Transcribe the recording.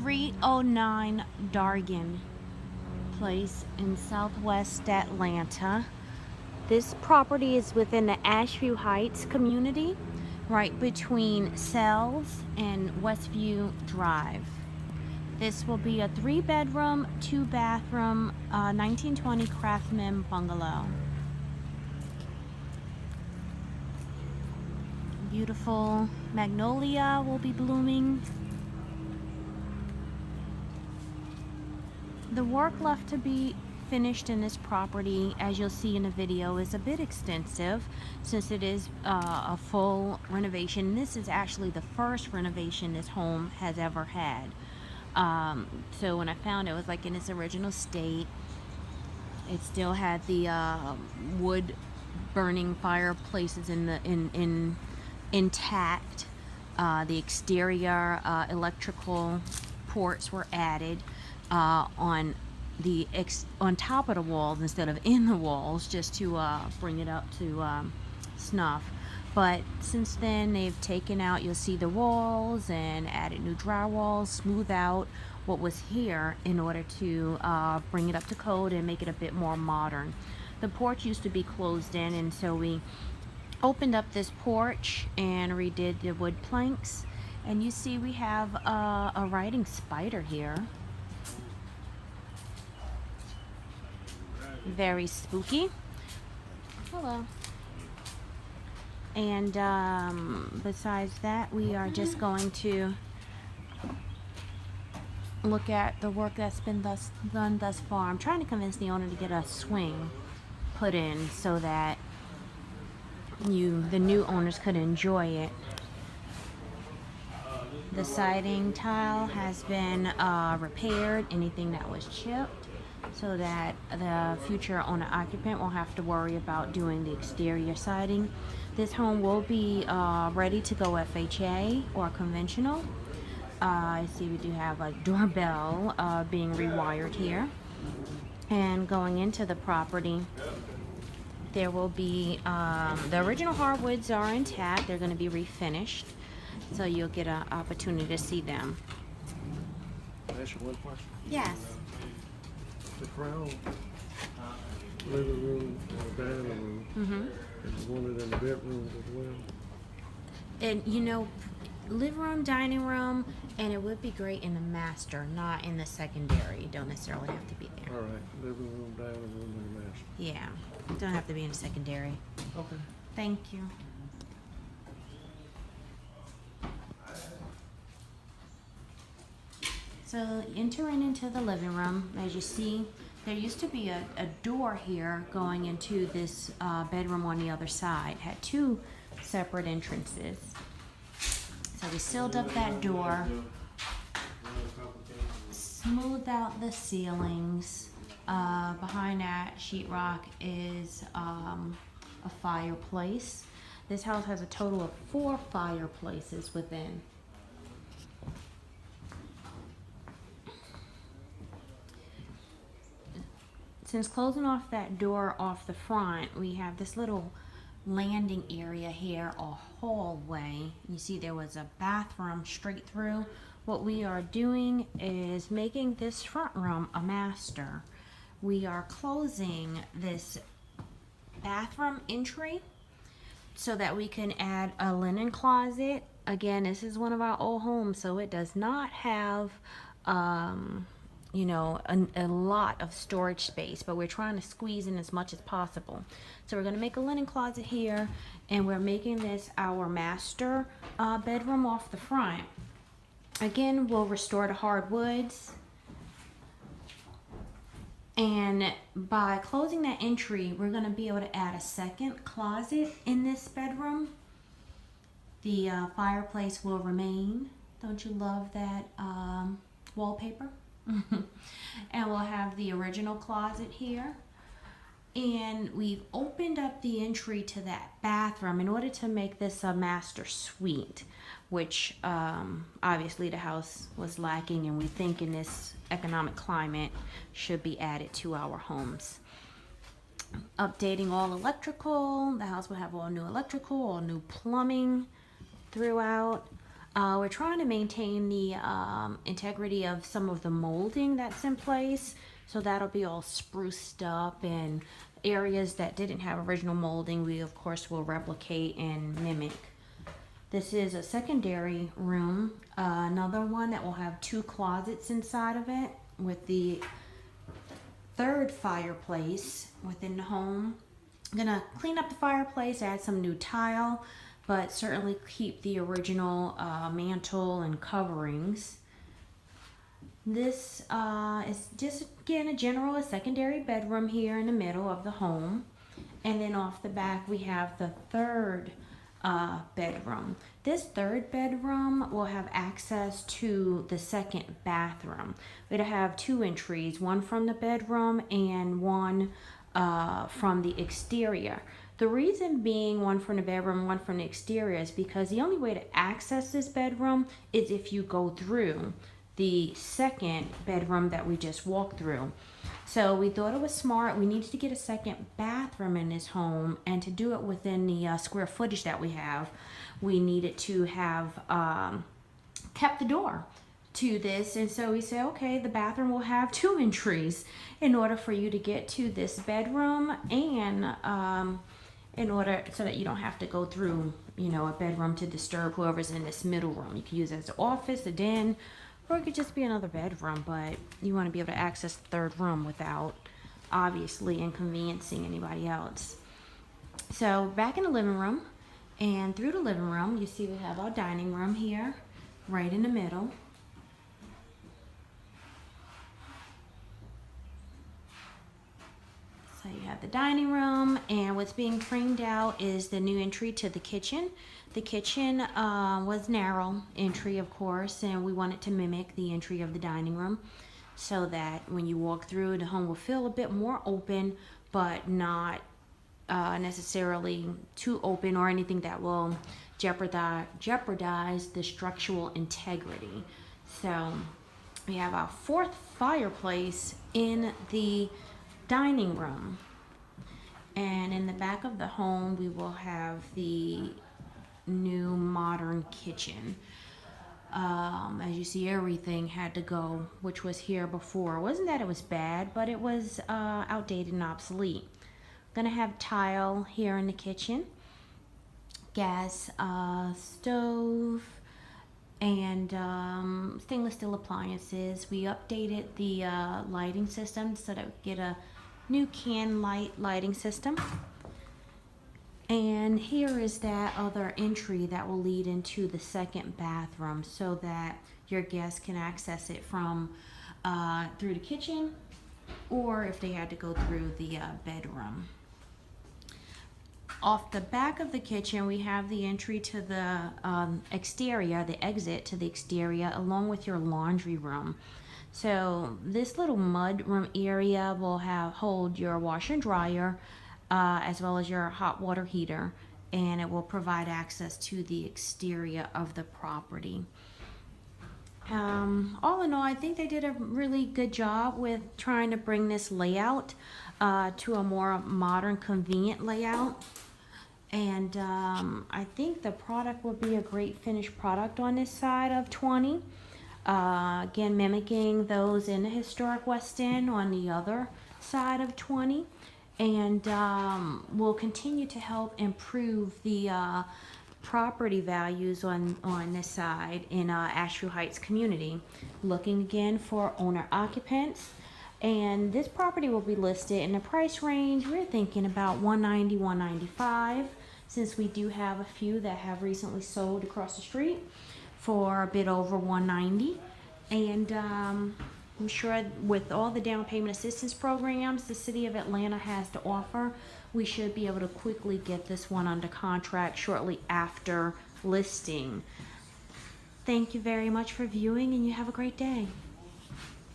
309 Dargan Place in Southwest Atlanta. This property is within the Ashview Heights community, right between Sells and Westview Drive. This will be a 3-bedroom, 2-bathroom, 1920 Craftsman bungalow. Beautiful magnolia will be blooming. The work left to be finished in this property, as you'll see in the video, is a bit extensive since it is a full renovation. This is actually the first renovation this home has ever had. So when I found it, was like in its original state. It still had the wood burning fireplaces intact. The exterior electrical ports were added on top of the walls instead of in the walls, just to bring it up to snuff. But since then, they've taken out, you'll see, the walls and added new drywall, smooth out what was here in order to bring it up to code and make it a bit more modern. The porch used to be closed in, and so we opened up this porch and redid the wood planks. And you see we have a riding spider here. Very spooky. Hello. And besides that, we are just going to look at the work that's been done thus far. I'm trying to convince the owner to get a swing put in so that the new owners could enjoy it. The siding tile has been repaired, anything that was chipped, so that the future owner occupant won't have to worry about doing the exterior siding. This home will be ready to go FHA or conventional. I see we do have a doorbell being rewired here. And going into the property, there will be, the original hardwoods are intact. They're going to be refinished, so you'll get an opportunity to see them. Can I ask you one question? Yes. The crown living room or dining room, is wanted in the bedrooms as well. And you know, living room, dining room, and it would be great in the master, not in the secondary. You don't necessarily have to be there. All right, living room, dining room, and the master. Yeah, don't have to be in the secondary. Okay. Thank you. So entering into the living room, as you see, there used to be a door here going into this bedroom on the other side. Had 2 separate entrances. So we sealed up that door, smoothed out the ceilings. Behind that sheetrock is a fireplace. This house has a total of 4 fireplaces within. Since closing off that door off the front, we have this little landing area here, a hallway. You see there was a bathroom straight through. What we are doing is making this front room a master. We are closing this bathroom entry so that we can add a linen closet. Again, this is one of our old homes, so it does not have you know, a lot of storage space, but we're trying to squeeze in as much as possible. So we're going to make a linen closet here, and we're making this our master bedroom off the front. Again, we'll restore the hardwoods, and by closing that entry, we're going to be able to add a second closet in this bedroom. The fireplace will remain. Don't you love that wallpaper? And we'll have the original closet here, and we've opened up the entry to that bathroom in order to make this a master suite, which obviously the house was lacking, and we think in this economic climate should be added to our homes. Updating all electrical. The house will have all new electrical, all new plumbing throughout. We're trying to maintain the integrity of some of the molding that's in place. So that'll be all spruced up, and areas that didn't have original molding, we of course will replicate and mimic. This is a secondary room, another one that will have 2 closets inside of it with the third fireplace within the home. I'm gonna clean up the fireplace, add some new tile, but certainly keep the original mantle and coverings. This is just, again, a secondary bedroom here in the middle of the home. And then off the back, we have the third bedroom. This third bedroom will have access to the second bathroom. It'll have 2 entries, one from the bedroom and one from the exterior. The reason being one from the bedroom, one from the exterior is because the only way to access this bedroom is if you go through the second bedroom that we just walked through. So we thought it was smart. We needed to get a second bathroom in this home, and to do it within the square footage that we have, we needed to have kept the door to this. And so we said, okay, the bathroom will have 2 entries in order for you to get to this bedroom, and in order so that you don't have to go through, you know, a bedroom to disturb whoever's in this middle room. You can use it as an office, a den, or it could just be another bedroom, but you want to be able to access the third room without obviously inconveniencing anybody else. So back in the living room, and through the living room, you see we have our dining room here, right in the middle. So you have the dining room, and what's being framed out is the new entry to the kitchen. The kitchen was narrow entry, of course, and we wanted to mimic the entry of the dining room so that when you walk through, the home will feel a bit more open, but not necessarily too open or anything that will jeopardize the structural integrity. So we have our 4th fireplace in the dining room, and in the back of the home we will have the new modern kitchen. As you see, everything had to go, which was here before. It wasn't that it was bad, but it was outdated and obsolete. Gonna have tile here in the kitchen, gas stove, and stainless steel appliances. We updated the lighting system so that we get a new can lighting system. And here is that other entry that will lead into the second bathroom so that your guests can access it from through the kitchen, or if they had to go through the bedroom. Off the back of the kitchen, we have the entry to the exterior, the exit to the exterior, along with your laundry room. So this little mud room area will hold your washer and dryer, as well as your hot water heater, and it will provide access to the exterior of the property. All in all, I think they did a really good job with trying to bring this layout to a more modern, convenient layout. And I think the product will be a great finished product on this side of 20. Again, mimicking those in the historic West End on the other side of 20. And will continue to help improve the property values on this side in Ashview Heights community. Looking again for owner occupants. And this property will be listed in the price range. We're thinking about $190, $195, since we do have a few that have recently sold across the street for a bit over $190. And I'm sure with all the down payment assistance programs the city of Atlanta has to offer, we should be able to quickly get this one under contract shortly after listing. Thank you very much for viewing, and you have a great day.